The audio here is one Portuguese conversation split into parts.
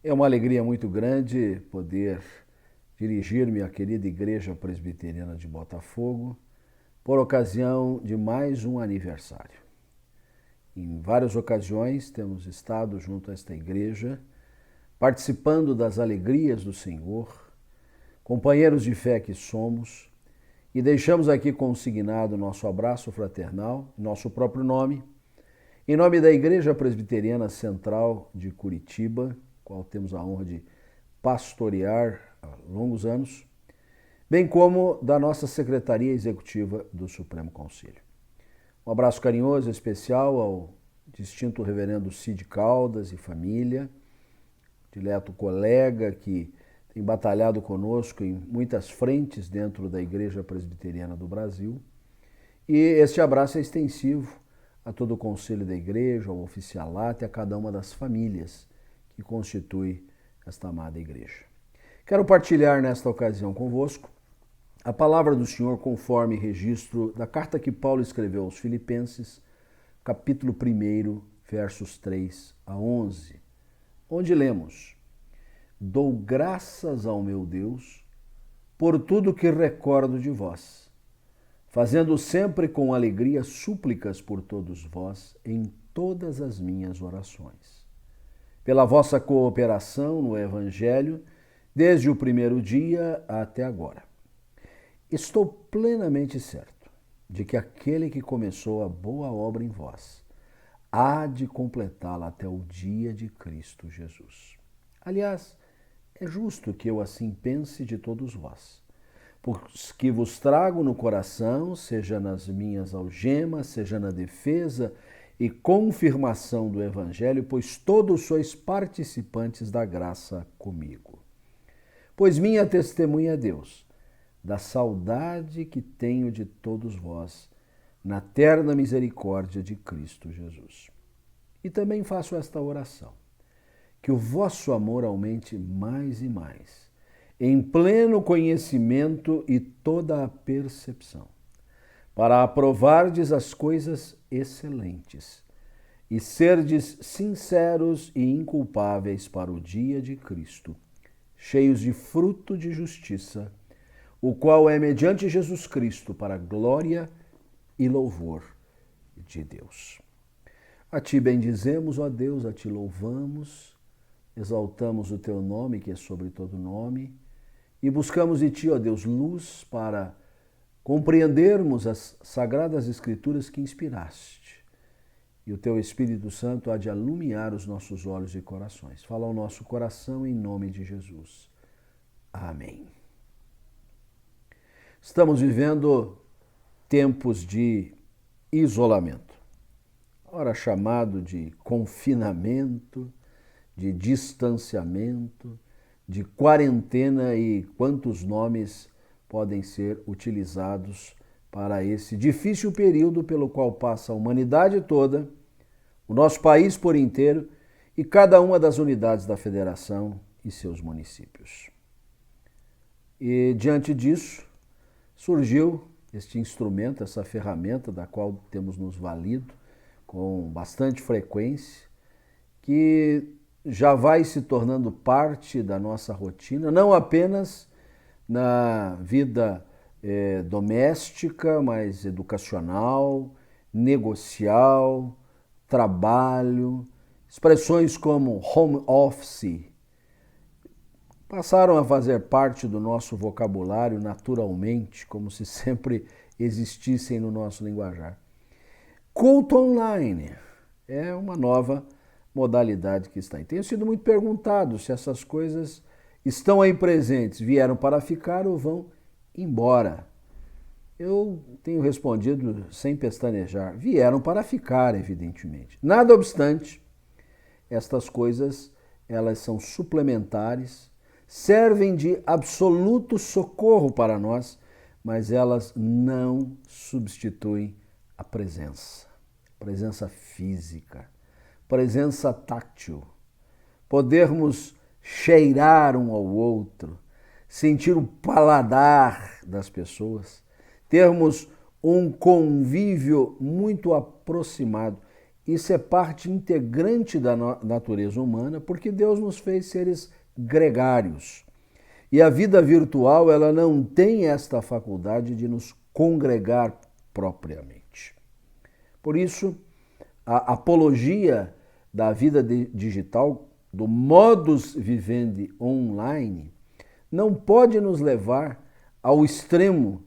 É uma alegria muito grande poder dirigir-me à querida Igreja Presbiteriana de Botafogo por ocasião de mais um aniversário. Em várias ocasiões temos estado junto a esta igreja, participando das alegrias do Senhor, companheiros de fé que somos, e deixamos aqui consignado nosso abraço fraternal, nosso próprio nome, em nome da Igreja Presbiteriana Central de Curitiba, qual temos a honra de pastorear há longos anos, bem como da nossa Secretaria Executiva do Supremo Conselho. Um abraço carinhoso e especial ao distinto reverendo Cid Caldas e família, dileto colega que tem batalhado conosco em muitas frentes dentro da Igreja Presbiteriana do Brasil. E este abraço é extensivo a todo o conselho da igreja, ao oficialato e a cada uma das famílias que constitui esta amada igreja. Quero partilhar nesta ocasião convosco a palavra do Senhor conforme registro da carta que Paulo escreveu aos Filipenses, capítulo 1, versos 3 a 11, onde lemos: Dou graças ao meu Deus por tudo que recordo de vós, fazendo sempre com alegria súplicas por todos vós em todas as minhas orações, pela vossa cooperação no Evangelho, desde o primeiro dia até agora. Estou plenamente certo de que aquele que começou a boa obra em vós há de completá-la até o dia de Cristo Jesus. Aliás, é justo que eu assim pense de todos vós, porque vos trago no coração, seja nas minhas algemas, seja na defesa e confirmação do Evangelho, pois todos sois participantes da graça comigo. Pois minha testemunha é Deus, da saudade que tenho de todos vós, na terna misericórdia de Cristo Jesus. E também faço esta oração: que o vosso amor aumente mais e mais, em pleno conhecimento e toda a percepção, para aprovardes as coisas excelentes e serdes sinceros e inculpáveis para o dia de Cristo, cheios de fruto de justiça, o qual é mediante Jesus Cristo para a glória e louvor de Deus. A ti bendizemos, ó Deus, a ti louvamos, exaltamos o teu nome, que é sobre todo nome, e buscamos de ti, ó Deus, luz para compreendermos as sagradas escrituras que inspiraste. E o teu Espírito Santo há de alumiar os nossos olhos e corações. Fala ao nosso coração em nome de Jesus. Amém. Estamos vivendo tempos de isolamento, ora chamado de confinamento, de distanciamento, de quarentena e quantos nomes podem ser utilizados para esse difícil período pelo qual passa a humanidade toda, o nosso país por inteiro e cada uma das unidades da federação e seus municípios. E diante disso, surgiu este instrumento, essa ferramenta da qual temos nos valido com bastante frequência, que já vai se tornando parte da nossa rotina, não apenas na vida doméstica, mas educacional, negocial, trabalho, expressões como home office, passaram a fazer parte do nosso vocabulário naturalmente, como se sempre existissem no nosso linguajar. Culto online é uma nova modalidade que está aí. Tenho sido muito perguntado se essas coisas estão aí presentes, vieram para ficar ou vão embora. Eu tenho respondido sem pestanejar, vieram para ficar, evidentemente. Nada obstante, estas coisas, elas são suplementares, servem de absoluto socorro para nós, mas elas não substituem a presença física, presença tátil, podermos cheirar um ao outro, sentir o paladar das pessoas, termos um convívio muito aproximado. isso é parte integrante da natureza humana, porque Deus nos fez seres gregários. E a vida virtual, ela não tem esta faculdade de nos congregar propriamente. Por isso, a apologia da vida digital, do modus vivendi online, não pode nos levar ao extremo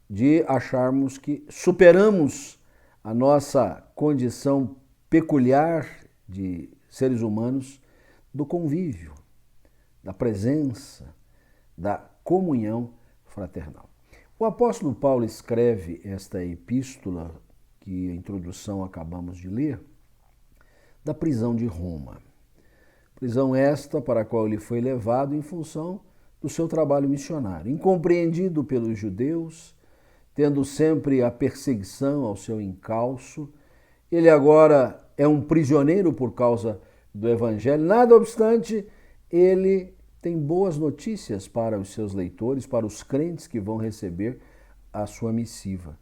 de acharmos que superamos a nossa condição peculiar de seres humanos do convívio, da presença, da comunhão fraternal. O apóstolo Paulo escreve esta epístola, que a introdução acabamos de ler, da prisão de Roma. Prisão esta para a qual ele foi levado em função do seu trabalho missionário. Incompreendido pelos judeus, tendo sempre a perseguição ao seu encalço, ele agora é um prisioneiro por causa do evangelho. Nada obstante, ele tem boas notícias para os seus leitores, para os crentes que vão receber a sua missiva.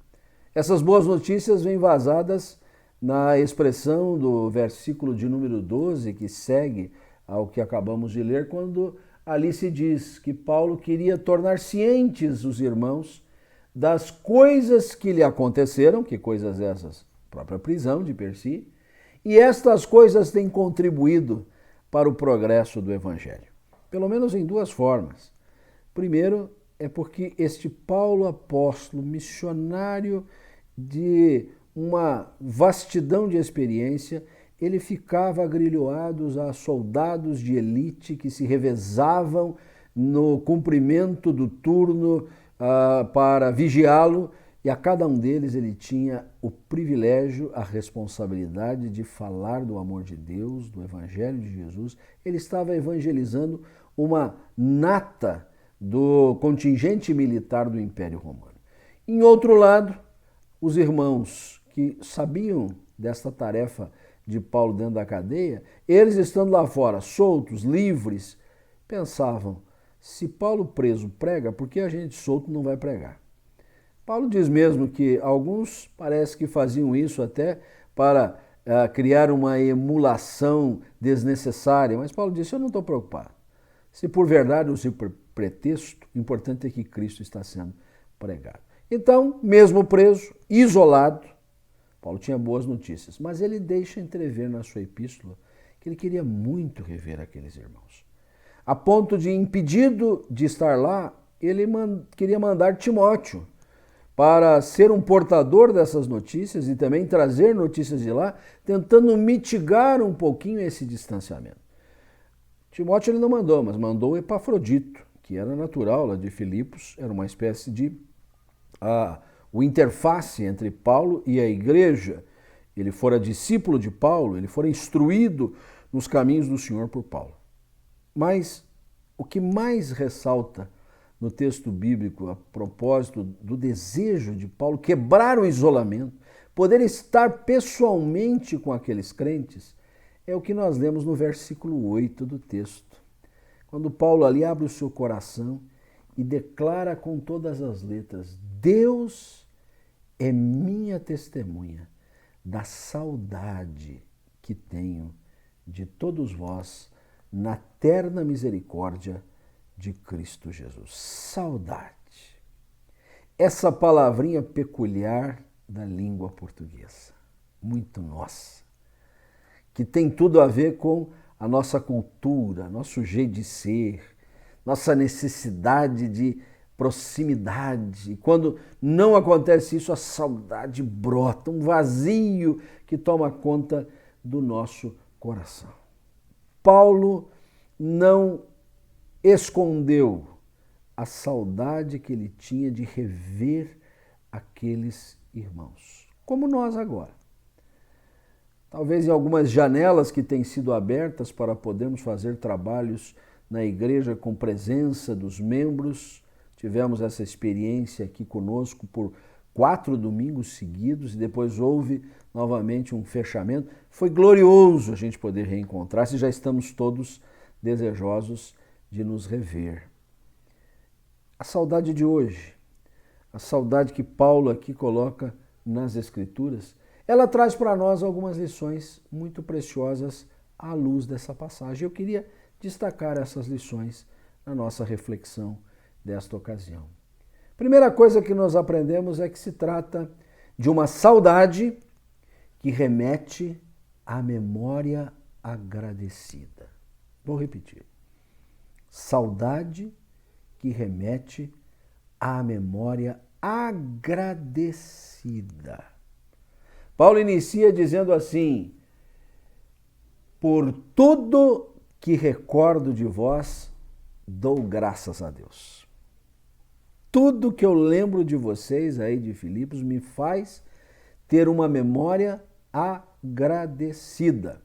Essas boas notícias vêm vazadas na expressão do versículo de número 12, que segue ao que acabamos de ler, quando ali se diz que Paulo queria tornar cientes os irmãos das coisas que lhe aconteceram, que coisas essas? A própria prisão de per si, e estas coisas têm contribuído para o progresso do evangelho. Pelo menos em duas formas. Primeiro, é porque este Paulo apóstolo, missionário de uma vastidão de experiência, ele ficava agrilhoado a soldados de elite que se revezavam no cumprimento do turno para vigiá-lo, e a cada um deles ele tinha o privilégio, a responsabilidade de falar do amor de Deus, do Evangelho de Jesus. Ele estava evangelizando uma nata do contingente militar do Império Romano. Em outro lado, os irmãos que sabiam desta tarefa de Paulo dentro da cadeia, eles estando lá fora, soltos, livres, pensavam, se Paulo preso prega, por que a gente solto não vai pregar? Paulo diz mesmo que alguns parece que faziam isso até para criar uma emulação desnecessária, mas Paulo disse, eu não estou preocupado. Se por verdade ou se por pretexto, o importante é que Cristo está sendo pregado. Então, mesmo preso, isolado, Paulo tinha boas notícias, mas ele deixa entrever na sua epístola que ele queria muito rever aqueles irmãos. A ponto de, impedido de estar lá, ele queria mandar Timóteo para ser um portador dessas notícias e também trazer notícias de lá, tentando mitigar um pouquinho esse distanciamento. Timóteo ele não mandou, mas mandou Epafrodito, que era natural lá de Filipos, era uma espécie de o interface entre Paulo e a igreja. Ele fora discípulo de Paulo, ele fora instruído nos caminhos do Senhor por Paulo. Mas o que mais ressalta no texto bíblico a propósito do desejo de Paulo quebrar o isolamento, poder estar pessoalmente com aqueles crentes, é o que nós lemos no versículo 8 do texto. Quando Paulo ali abre o seu coração e declara com todas as letras, Deus é minha testemunha da saudade que tenho de todos vós na terna misericórdia de Cristo Jesus. Saudade. Essa palavrinha peculiar da língua portuguesa, muito nossa, que tem tudo a ver com a nossa cultura, nosso jeito de ser, nossa necessidade de proximidade. E quando não acontece isso, a saudade brota, um vazio que toma conta do nosso coração. Paulo não escondeu a saudade que ele tinha de rever aqueles irmãos, como nós agora. Talvez em algumas janelas que têm sido abertas para podermos fazer trabalhos na igreja com presença dos membros. Tivemos essa experiência aqui conosco por 4 domingos seguidos e depois houve novamente um fechamento. Foi glorioso a gente poder reencontrar-se e já estamos todos desejosos de nos rever. A saudade de hoje, a saudade que Paulo aqui coloca nas Escrituras, ela traz para nós algumas lições muito preciosas à luz dessa passagem. Eu queria destacar essas lições na nossa reflexão desta ocasião. Primeira coisa que nós aprendemos é que se trata de uma saudade que remete à memória agradecida. Vou repetir. Saudade que remete à memória agradecida. Paulo inicia dizendo assim: por tudo que recordo de vós, dou graças a Deus. Tudo que eu lembro de vocês aí de Filipos me faz ter uma memória agradecida.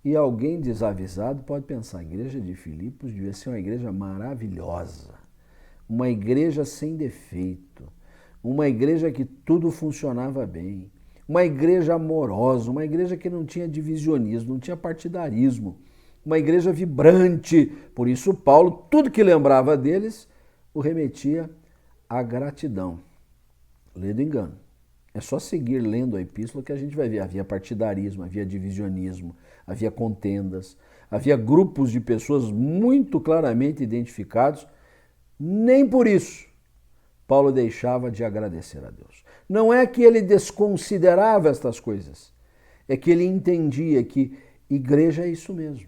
E alguém desavisado pode pensar, a igreja de Filipos devia ser uma igreja maravilhosa, uma igreja sem defeito, uma igreja que tudo funcionava bem, uma igreja amorosa, uma igreja que não tinha divisionismo, não tinha partidarismo, uma igreja vibrante. Por isso Paulo, tudo que lembrava deles, o remetia à gratidão. Lê do engano. É só seguir lendo a epístola que a gente vai ver. Havia partidarismo, havia divisionismo, havia contendas, havia grupos de pessoas muito claramente identificados. Nem por isso Paulo deixava de agradecer a Deus. Não é que ele desconsiderava estas coisas, é que ele entendia que igreja é isso mesmo.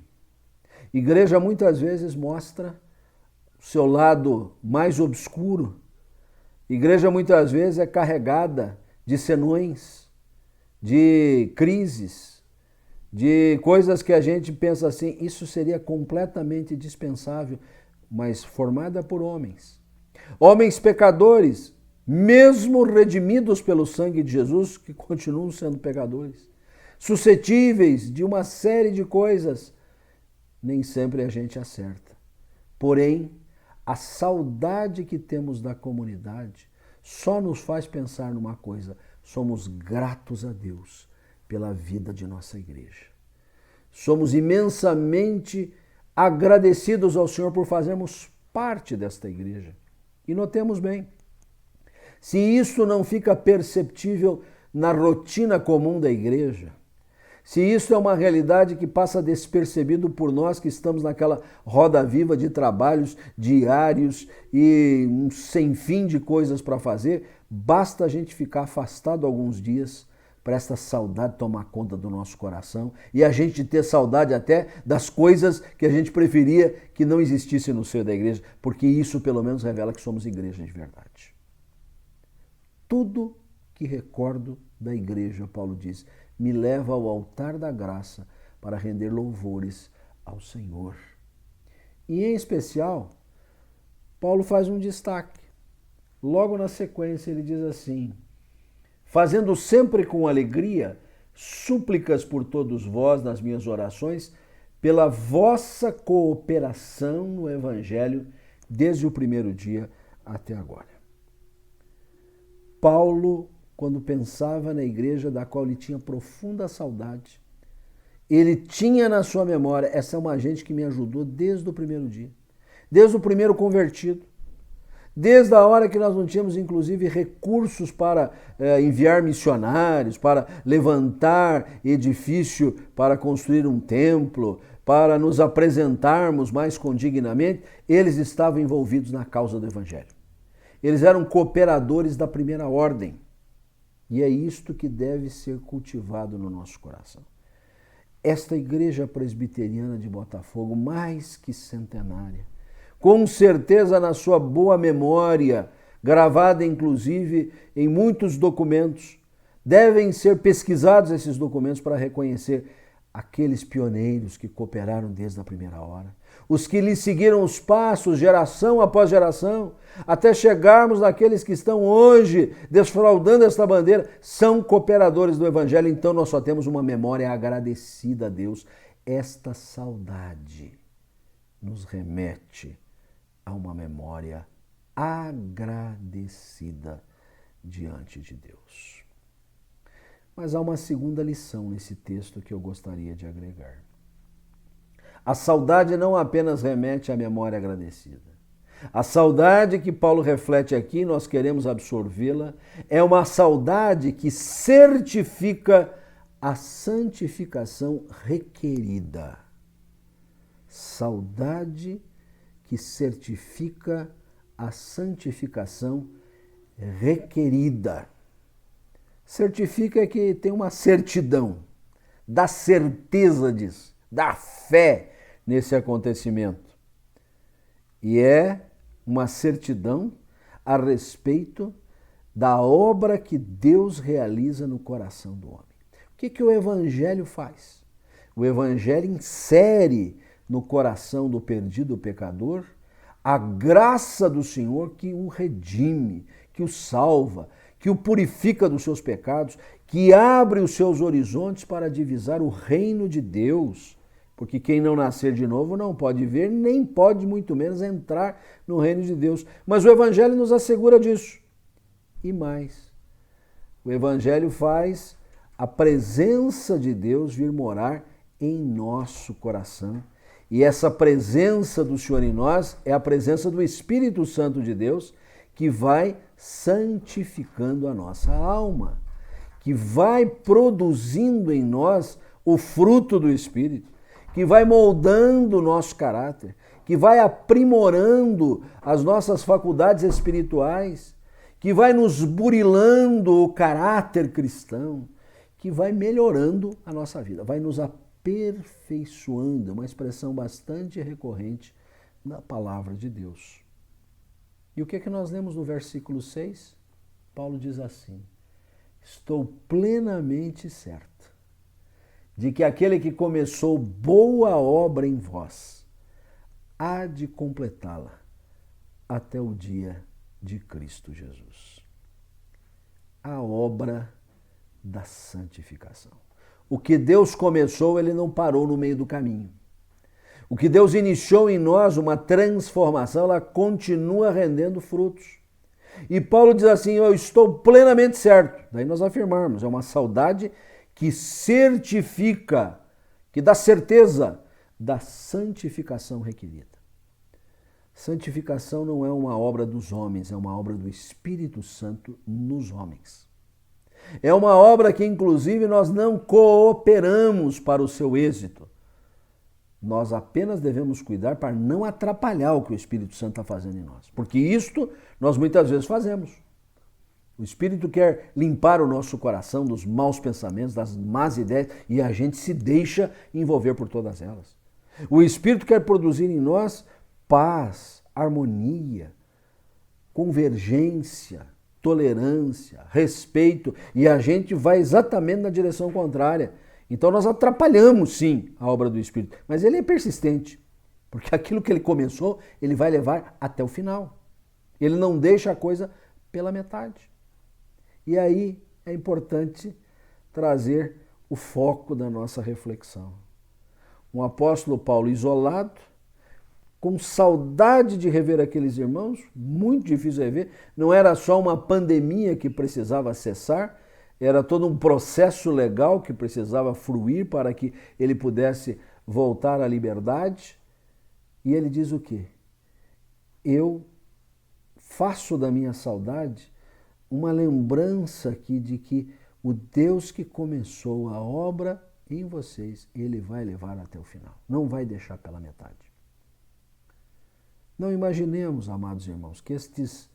Igreja muitas vezes mostra o seu lado mais obscuro. Igreja muitas vezes é carregada de senões, de crises, de coisas que a gente pensa assim, isso seria completamente dispensável, mas formada por homens. Homens pecadores, mesmo redimidos pelo sangue de Jesus, que continuam sendo pecadores, suscetíveis de uma série de coisas. Nem sempre a gente acerta. Porém, a saudade que temos da comunidade só nos faz pensar numa coisa: somos gratos a Deus pela vida de nossa igreja. Somos imensamente agradecidos ao Senhor por fazermos parte desta igreja. E notemos bem, se isso não fica perceptível na rotina comum da igreja, se isso é uma realidade que passa despercebido por nós que estamos naquela roda viva de trabalhos diários e um sem fim de coisas para fazer, basta a gente ficar afastado alguns dias para essa saudade tomar conta do nosso coração e a gente ter saudade até das coisas que a gente preferia que não existissem no seio da igreja, porque isso pelo menos revela que somos igreja de verdade. Tudo que recordo da igreja, Paulo diz, me leva ao altar da graça para render louvores ao Senhor. E em especial, Paulo faz um destaque. Logo na sequência ele diz assim: fazendo sempre com alegria súplicas por todos vós nas minhas orações, pela vossa cooperação no Evangelho desde o primeiro dia até agora. Paulo, quando pensava na igreja da qual ele tinha profunda saudade, ele tinha na sua memória, essa é uma gente que me ajudou desde o primeiro dia, desde o primeiro convertido, desde a hora que nós não tínhamos, inclusive, recursos para enviar missionários, para levantar edifício, para construir um templo, para nos apresentarmos mais condignamente, eles estavam envolvidos na causa do Evangelho. Eles eram cooperadores da primeira ordem. E é isto que deve ser cultivado no nosso coração. Esta igreja presbiteriana de Botafogo, mais que centenária, com certeza na sua boa memória, gravada inclusive em muitos documentos, devem ser pesquisados esses documentos para reconhecer aqueles pioneiros que cooperaram desde a primeira hora, os que lhe seguiram os passos, geração após geração, até chegarmos naqueles que estão hoje desfraudando esta bandeira, são cooperadores do Evangelho. Então nós só temos uma memória agradecida a Deus. Esta saudade nos remete a uma memória agradecida diante de Deus. Mas há uma segunda lição nesse texto que eu gostaria de agregar. A saudade não apenas remete à memória agradecida. A saudade que Paulo reflete aqui, nós queremos absorvê-la, é uma saudade que certifica a santificação requerida. Saudade que certifica a santificação requerida. Certifica que tem uma certidão, dá certeza disso, dá fé nesse acontecimento. E é uma certidão a respeito da obra que Deus realiza no coração do homem. O que o Evangelho faz? O Evangelho insere no coração do perdido pecador a graça do Senhor que o redime, que o salva, que o purifica dos seus pecados, que abre os seus horizontes para divisar o reino de Deus. Porque quem não nascer de novo não pode ver, nem pode muito menos entrar no reino de Deus. Mas o Evangelho nos assegura disso. E mais, o Evangelho faz a presença de Deus vir morar em nosso coração. E essa presença do Senhor em nós é a presença do Espírito Santo de Deus que vai santificando a nossa alma, que vai produzindo em nós o fruto do Espírito, que vai moldando o nosso caráter, que vai aprimorando as nossas faculdades espirituais, que vai nos burilando o caráter cristão, que vai melhorando a nossa vida, vai nos aperfeiçoando, uma expressão bastante recorrente na palavra de Deus. E o que é que nós lemos no versículo 6? Paulo diz assim: estou plenamente certo de que aquele que começou boa obra em vós há de completá-la até o dia de Cristo Jesus. A obra da santificação. O que Deus começou, ele não parou no meio do caminho. O que Deus iniciou em nós, uma transformação, ela continua rendendo frutos. E Paulo diz assim: eu estou plenamente certo. Daí nós afirmamos, é uma saudade que certifica, que dá certeza da santificação requerida. Santificação não é uma obra dos homens, é uma obra do Espírito Santo nos homens. É uma obra que, inclusive, nós não cooperamos para o seu êxito. Nós apenas devemos cuidar para não atrapalhar o que o Espírito Santo está fazendo em nós. Porque isto nós muitas vezes fazemos. O Espírito quer limpar o nosso coração dos maus pensamentos, das más ideias, e a gente se deixa envolver por todas elas. O Espírito quer produzir em nós paz, harmonia, convergência, tolerância, respeito, e a gente vai exatamente na direção contrária. Então nós atrapalhamos sim a obra do Espírito, mas ele é persistente, porque aquilo que ele começou, ele vai levar até o final. Ele não deixa a coisa pela metade. E aí é importante trazer o foco da nossa reflexão. Um apóstolo Paulo isolado, com saudade de rever aqueles irmãos, muito difícil de rever, não era só uma pandemia que precisava cessar, era todo um processo legal que precisava fruir para que ele pudesse voltar à liberdade. E ele diz o quê? Eu faço da minha saudade uma lembrança aqui de que o Deus que começou a obra em vocês, ele vai levar até o final, não vai deixar pela metade. Não imaginemos, amados irmãos, que estes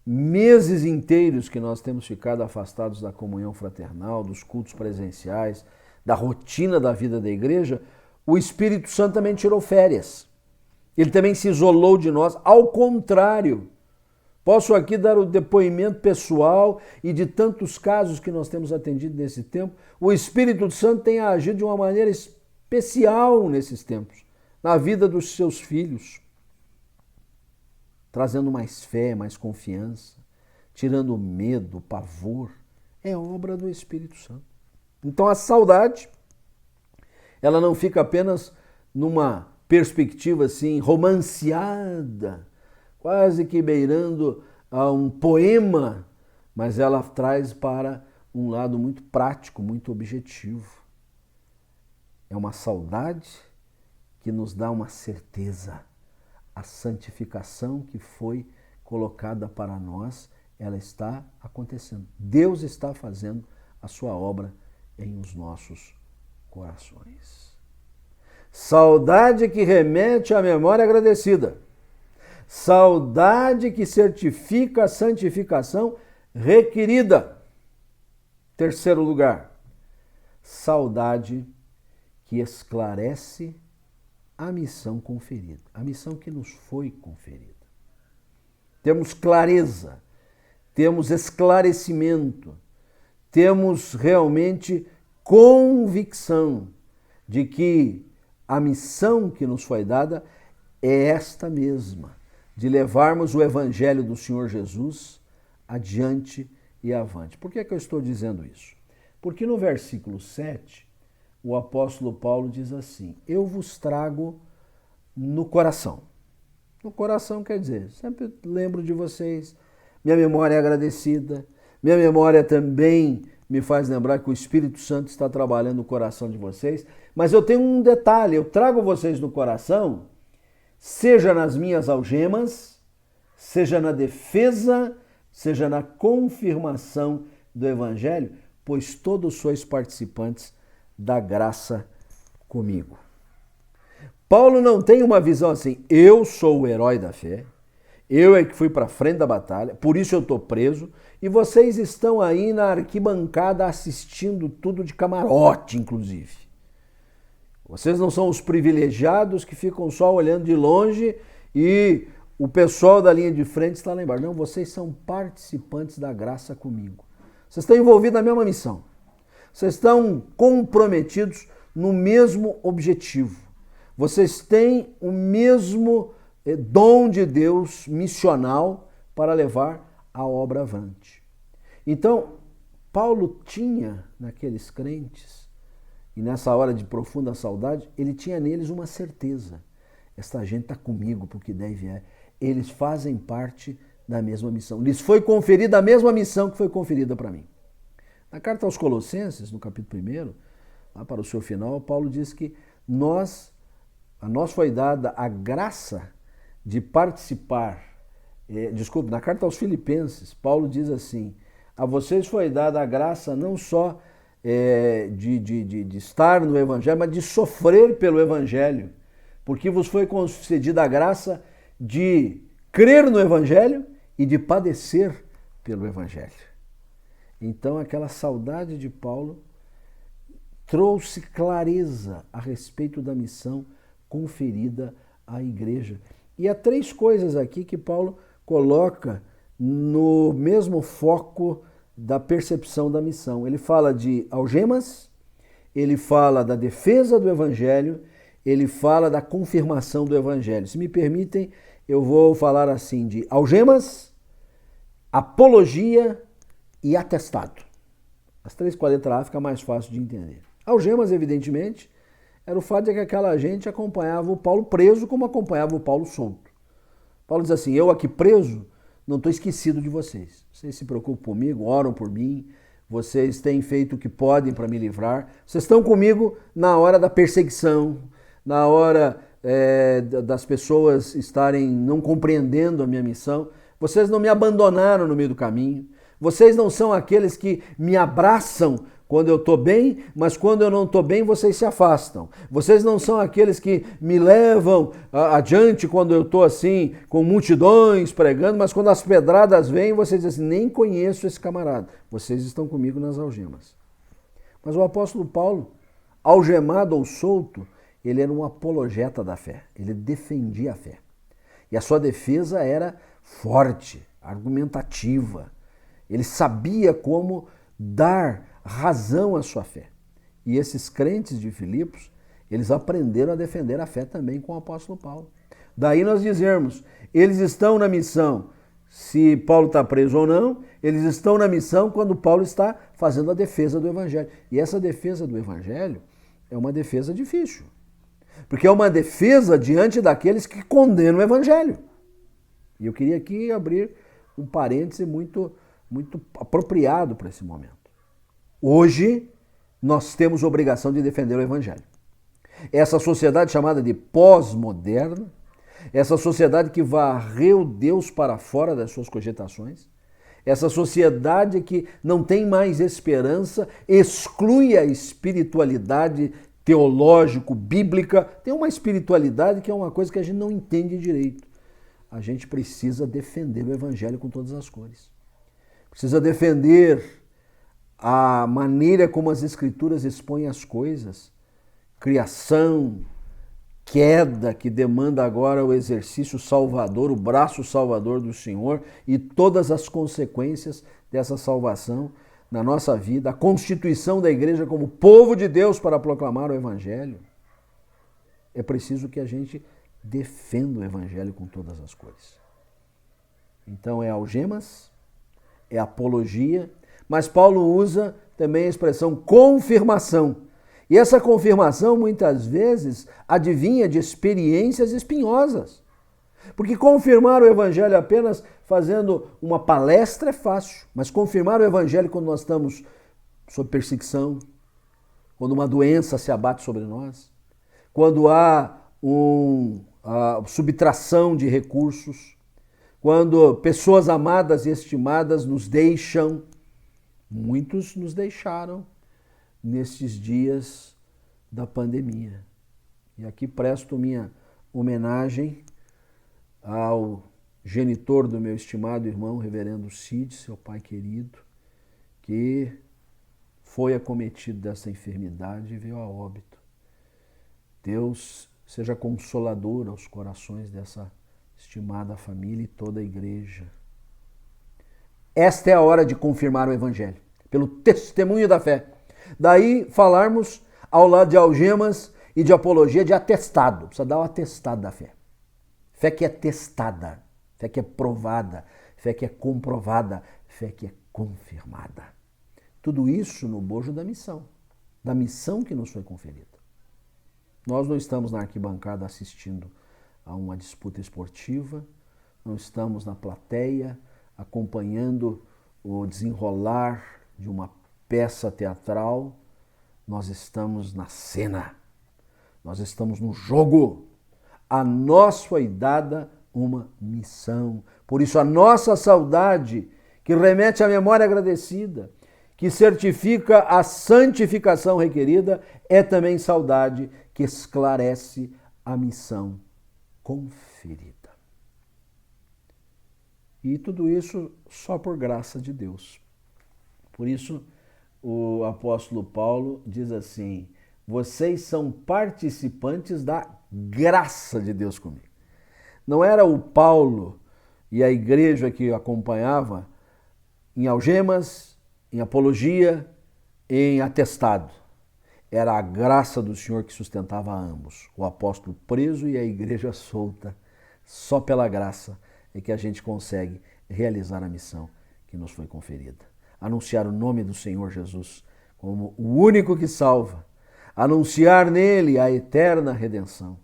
meses inteiros que nós temos ficado afastados da comunhão fraternal, dos cultos presenciais, da rotina da vida da igreja, o Espírito Santo também tirou férias. Ele também se isolou de nós, ao contrário. Posso aqui dar o depoimento pessoal e de tantos casos que nós temos atendido nesse tempo. O Espírito Santo tem agido de uma maneira especial nesses tempos, na vida dos seus filhos, trazendo mais fé, mais confiança, tirando o medo, o pavor. É obra do Espírito Santo. Então a saudade, ela não fica apenas numa perspectiva assim romanceada, quase que beirando a um poema, mas ela traz para um lado muito prático, muito objetivo. É uma saudade que nos dá uma certeza, A santificação que foi colocada para nós, ela está acontecendo. Deus está fazendo a sua obra em os nossos corações. Saudade que remete à memória agradecida. Saudade que certifica a santificação requerida. Terceiro lugar, saudade que esclarece a missão conferida, a missão que nos foi conferida. Temos clareza, temos esclarecimento, temos realmente convicção de que a missão que nos foi dada é esta mesma, de levarmos o Evangelho do Senhor Jesus adiante e avante. Por que é que eu estou dizendo isso? Porque no versículo 7, o apóstolo Paulo diz assim: eu vos trago no coração. No coração quer dizer, sempre lembro de vocês, minha memória é agradecida, minha memória também me faz lembrar que o Espírito Santo está trabalhando no coração de vocês, mas eu tenho um detalhe, eu trago vocês no coração, seja nas minhas algemas, seja na defesa, seja na confirmação do Evangelho, pois todos sois participantes da graça comigo. Paulo não tem uma visão assim, eu sou o herói da fé, eu é que fui para frente da batalha, por isso eu estou preso, e vocês estão aí na arquibancada assistindo tudo de camarote, inclusive. Vocês não são os privilegiados que ficam só olhando de longe e o pessoal da linha de frente está lá embaixo. Não, vocês são participantes da graça comigo. Vocês estão envolvidos na mesma missão. Vocês estão comprometidos no mesmo objetivo. Vocês têm o mesmo dom de Deus missional para levar a obra avante. Então, Paulo tinha naqueles crentes, e nessa hora de profunda saudade, ele tinha neles uma certeza. Esta gente está comigo porque deve é. Eles fazem parte da mesma missão. Lhes foi conferida a mesma missão que foi conferida para mim. Na carta aos Colossenses, no capítulo 1, lá para o seu final, Paulo diz que a nós foi dada a graça de participar. Na carta aos Filipenses, Paulo diz assim: a vocês foi dada a graça não só de estar no Evangelho, mas de sofrer pelo Evangelho, porque vos foi concedida a graça de crer no Evangelho e de padecer pelo Evangelho. Então aquela saudade de Paulo trouxe clareza a respeito da missão conferida à igreja. E há três coisas aqui que Paulo coloca no mesmo foco da percepção da missão. Ele fala de algemas, ele fala da defesa do Evangelho, ele fala da confirmação do Evangelho. Se me permitem, eu vou falar assim de algemas, apologia e atestado. As três com a letra A fica mais fácil de entender. Algemas, evidentemente, era o fato de que aquela gente acompanhava o Paulo preso como acompanhava o Paulo solto. Paulo diz assim: eu aqui preso, não estou esquecido de vocês. Vocês se preocupam comigo, oram por mim, vocês têm feito o que podem para me livrar. Vocês estão comigo na hora da perseguição, na hora das pessoas estarem não compreendendo a minha missão. Vocês não me abandonaram no meio do caminho. Vocês não são aqueles que me abraçam quando eu estou bem, mas quando eu não estou bem, vocês se afastam. Vocês não são aqueles que me levam adiante quando eu estou assim, com multidões pregando, mas quando as pedradas vêm, vocês dizem assim: nem conheço esse camarada. Vocês estão comigo nas algemas. Mas o apóstolo Paulo, algemado ou solto, ele era um apologeta da fé. Ele defendia a fé. E a sua defesa era forte, argumentativa. Ele sabia como dar razão à sua fé. E esses crentes de Filipos, eles aprenderam a defender a fé também com o apóstolo Paulo. Daí nós dizermos, eles estão na missão, se Paulo está preso ou não, eles estão na missão quando Paulo está fazendo a defesa do Evangelho. E essa defesa do Evangelho é uma defesa difícil, porque é uma defesa diante daqueles que condenam o Evangelho. E eu queria aqui abrir um parêntese muito apropriado para esse momento. Hoje, nós temos a obrigação de defender o Evangelho. Essa sociedade chamada de pós-moderna, Essa sociedade que varreu Deus para fora das suas cogitações. Essa sociedade que não tem mais esperança, exclui a espiritualidade teológico-bíblica. Tem uma espiritualidade que é uma coisa que a gente não entende direito. A gente precisa defender o evangelho com todas as cores. Precisa defender a maneira como as escrituras expõem as coisas. Criação, queda que demanda agora o exercício salvador, o braço salvador do Senhor e todas as consequências dessa salvação na nossa vida, a constituição da igreja como povo de Deus para proclamar o evangelho. É preciso que a gente defenda o evangelho com todas as cores. Então é algemas, é apologia, mas Paulo usa também a expressão confirmação. E essa confirmação, muitas vezes, advinha de experiências espinhosas. Porque confirmar o evangelho apenas fazendo uma palestra é fácil, mas confirmar o evangelho quando nós estamos sob perseguição, quando uma doença se abate sobre nós, quando há a subtração de recursos, quando pessoas amadas e estimadas nos deixam, muitos nos deixaram nesses dias da pandemia. E aqui presto minha homenagem ao genitor do meu estimado irmão, reverendo Cid, seu pai querido, que foi acometido dessa enfermidade e veio a óbito. Deus seja consolador aos corações dessa estimada família e toda a igreja. Esta é a hora de confirmar o evangelho, pelo testemunho da fé. Daí falarmos, ao lado de algemas e de apologia, de atestado. Precisa dar o atestado da fé. Fé que é testada, fé que é provada, fé que é comprovada, fé que é confirmada. Tudo isso no bojo da missão que nos foi conferida. Nós não estamos na arquibancada assistindo a uma disputa esportiva, não estamos na plateia acompanhando o desenrolar de uma peça teatral, nós estamos na cena, nós estamos no jogo. A nós foi dada uma missão. Por isso a nossa saudade, que remete à memória agradecida, que certifica a santificação requerida, é também saudade que esclarece a missão conferida. E tudo isso só por graça de Deus. Por isso, o apóstolo Paulo diz assim: vocês são participantes da graça de Deus comigo. Não era o Paulo e a igreja que o acompanhava em algemas, em apologia, em atestado. Era a graça do Senhor que sustentava ambos. O apóstolo preso e a igreja solta. Só pela graça é que a gente consegue realizar a missão que nos foi conferida. Anunciar o nome do Senhor Jesus como o único que salva. Anunciar nele a eterna redenção.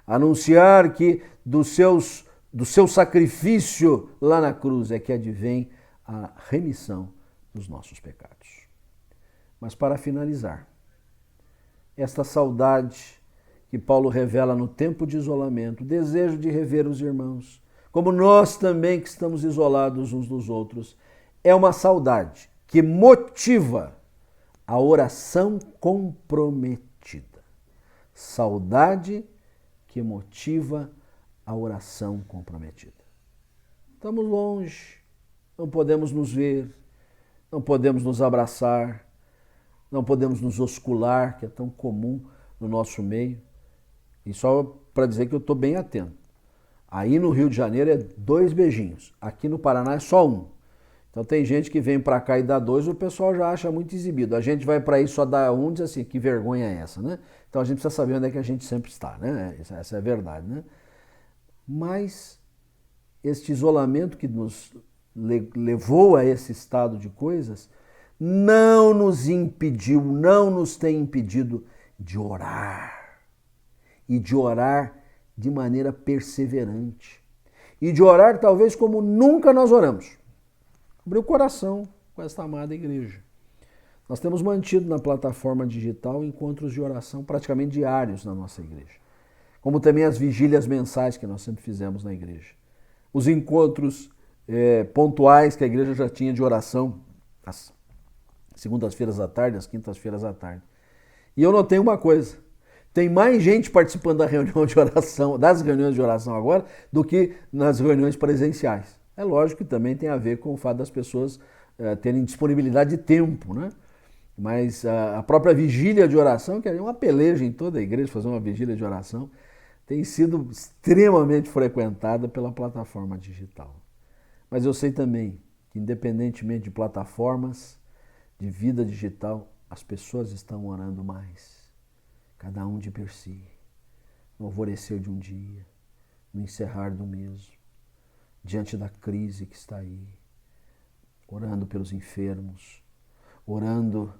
Anunciar que do seu sacrifício lá na cruz é que advém a remissão dos nossos pecados. Mas para finalizar, esta saudade que Paulo revela no tempo de isolamento, o desejo de rever os irmãos, como nós também que estamos isolados uns dos outros, é uma saudade que motiva a oração comprometida. Saudade que motiva a oração comprometida. Estamos longe, não podemos nos ver, não podemos nos abraçar, não podemos nos oscular, que é tão comum no nosso meio. E só para dizer que eu estou bem atento. Aí no Rio de Janeiro é 2 beijinhos, aqui no Paraná é só 1. Então tem gente que vem para cá e dá 2, o pessoal já acha muito exibido. A gente vai para aí só dá 1 e diz assim, que vergonha é essa, né? Então a gente precisa saber onde é que a gente sempre está, né? Essa é a verdade, né? Mas este isolamento que nos levou a esse estado de coisas não nos impediu, não nos tem impedido de orar. E de orar de maneira perseverante. E de orar talvez como nunca nós oramos. Abrir o coração com esta amada igreja. Nós temos mantido na plataforma digital encontros de oração praticamente diários na nossa igreja. como também as vigílias mensais que nós sempre fizemos na igreja. Os encontros pontuais que a igreja já tinha de oração, as segundas-feiras à tarde, as quintas-feiras à tarde. E eu notei uma coisa, tem mais gente participando da reunião de oração, das reuniões de oração agora, do que nas reuniões presenciais. É lógico que também tem a ver com o fato das pessoas terem disponibilidade de tempo, né? Mas a própria vigília de oração, que é uma peleja em toda a igreja, fazer uma vigília de oração, tem sido extremamente frequentada pela plataforma digital. Mas eu sei também que, independentemente de plataformas, de vida digital, as pessoas estão orando mais. Cada um de per si, no alvorecer de um dia, no encerrar do mesmo, diante da crise que está aí, orando pelos enfermos, orando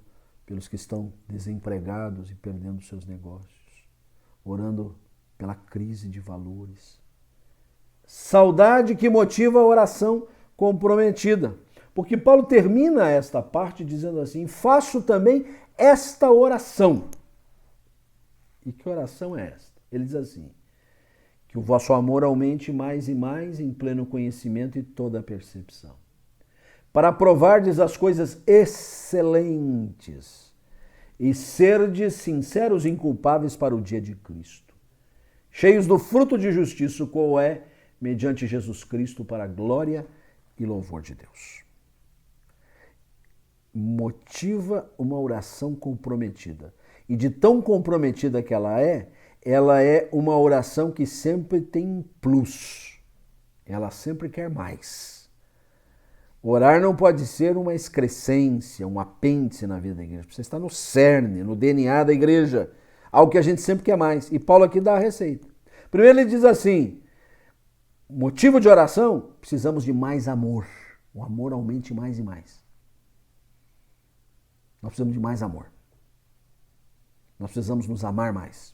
pelos que estão desempregados e perdendo seus negócios, orando pela crise de valores. Saudade que motiva a oração comprometida. Porque Paulo termina esta parte dizendo assim: faço também esta oração. E que oração é esta? Ele diz assim: que o vosso amor aumente mais e mais em pleno conhecimento e toda percepção, para provardes as coisas excelentes e serdes sinceros e inculpáveis para o dia de Cristo, cheios do fruto de justiça, qual é, mediante Jesus Cristo, para a glória e louvor de Deus. Motiva uma oração comprometida. E de tão comprometida que ela é uma oração que sempre tem um plus. Ela sempre quer mais. Orar não pode ser uma excrescência, um apêndice na vida da igreja. Você está no cerne, no DNA da igreja. Algo que a gente sempre quer mais. E Paulo aqui dá a receita. Primeiro ele diz assim: motivo de oração, precisamos de mais amor. O amor aumente mais e mais. Nós precisamos de mais amor. Nós precisamos nos amar mais.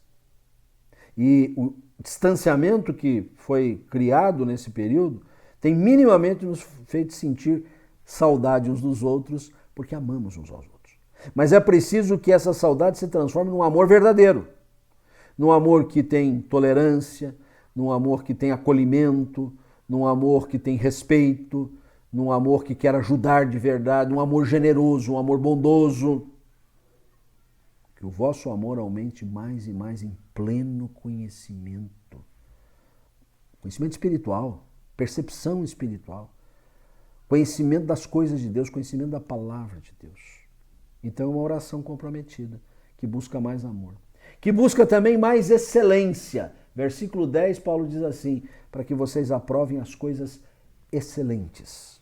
E o distanciamento que foi criado nesse período tem minimamente nos feito sentir saudade uns dos outros, porque amamos uns aos outros. Mas é preciso que essa saudade se transforme num amor verdadeiro. Num amor que tem tolerância, num amor que tem acolhimento, num amor que tem respeito, num amor que quer ajudar de verdade, um amor generoso, um amor bondoso. Que o vosso amor aumente mais e mais em pleno conhecimento. Conhecimento espiritual, percepção espiritual, conhecimento das coisas de Deus, conhecimento da palavra de Deus. Então é uma oração comprometida, que busca mais amor. Que busca também mais excelência. Versículo 10, Paulo diz assim: para que vocês aprovem as coisas excelentes.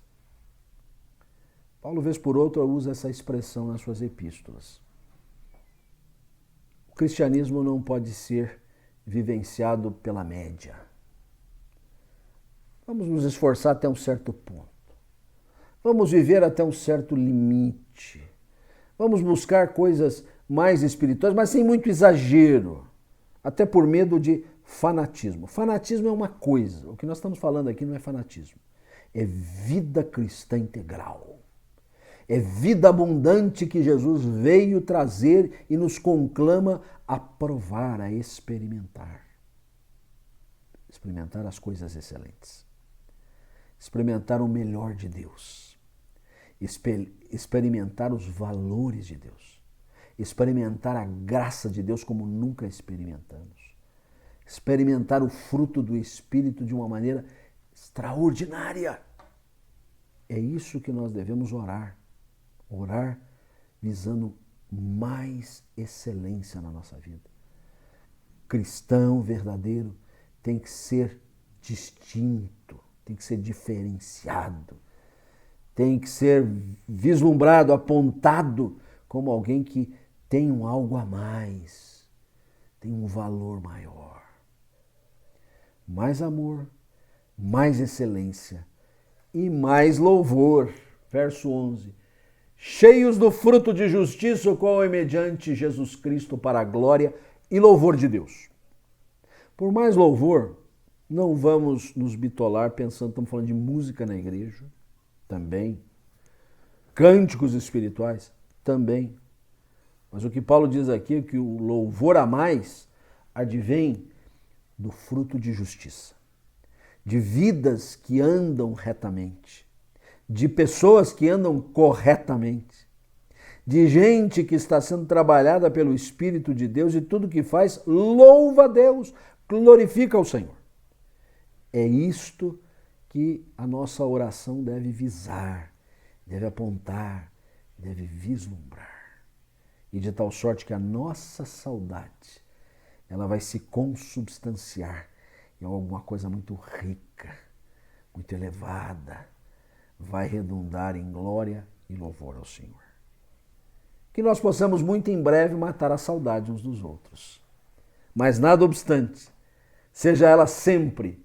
Paulo, vez por outra, usa essa expressão nas suas epístolas. O cristianismo não pode ser vivenciado pela média. Vamos nos esforçar até um certo ponto. Vamos viver até um certo limite. Vamos buscar coisas mais espirituais, mas sem muito exagero. Até por medo de fanatismo. Fanatismo é uma coisa. O que nós estamos falando aqui não é fanatismo. É vida cristã integral. É vida abundante que Jesus veio trazer e nos conclama a provar, a experimentar. Experimentar as coisas excelentes. Experimentar o melhor de Deus. Experimentar os valores de Deus. Experimentar a graça de Deus como nunca experimentamos. Experimentar o fruto do Espírito de uma maneira extraordinária. É isso que nós devemos orar. Orar visando mais excelência na nossa vida. Cristão verdadeiro tem que ser distinto, tem que ser diferenciado, tem que ser vislumbrado, apontado como alguém que tem um algo a mais, tem um valor maior. Mais amor, mais excelência e mais louvor. Verso 11. Cheios do fruto de justiça, o qual é mediante Jesus Cristo para a glória e louvor de Deus. Por mais louvor, não vamos nos bitolar pensando que estamos falando de música na igreja, também. Cânticos espirituais, também. Mas o que Paulo diz aqui é que o louvor a mais advém do fruto de justiça, de vidas que andam retamente, de pessoas que andam corretamente, de gente que está sendo trabalhada pelo Espírito de Deus e tudo que faz louva a Deus, glorifica o Senhor. É isto que a nossa oração deve visar, deve apontar, deve vislumbrar. E de tal sorte que a nossa saudade, ela vai se consubstanciar em alguma coisa muito rica, muito elevada, vai redundar em glória e louvor ao Senhor. Que nós possamos muito em breve matar a saudade uns dos outros. Mas nada obstante, seja ela sempre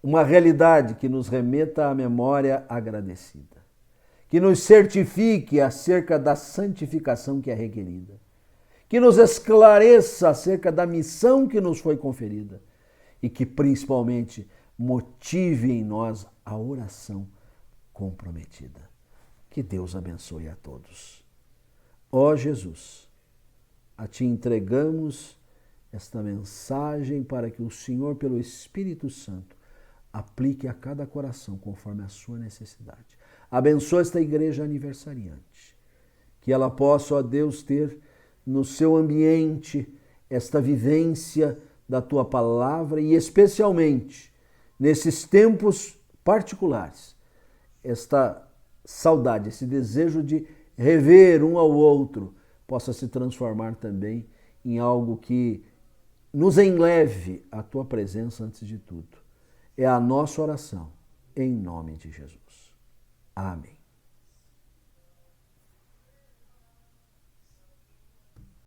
uma realidade que nos remeta à memória agradecida, que nos certifique acerca da santificação que é requerida, que nos esclareça acerca da missão que nos foi conferida e que principalmente motive em nós a oração comprometida. Que Deus abençoe a todos. Ó Jesus, a Ti entregamos esta mensagem para que o Senhor, pelo Espírito Santo, aplique a cada coração conforme a sua necessidade. Abençoa esta igreja aniversariante, que ela possa, ó Deus, ter no seu ambiente esta vivência da Tua palavra e especialmente nesses tempos particulares, esta saudade, esse desejo de rever um ao outro, possa se transformar também em algo que nos enleve a Tua presença antes de tudo. É a nossa oração, em nome de Jesus. Amém.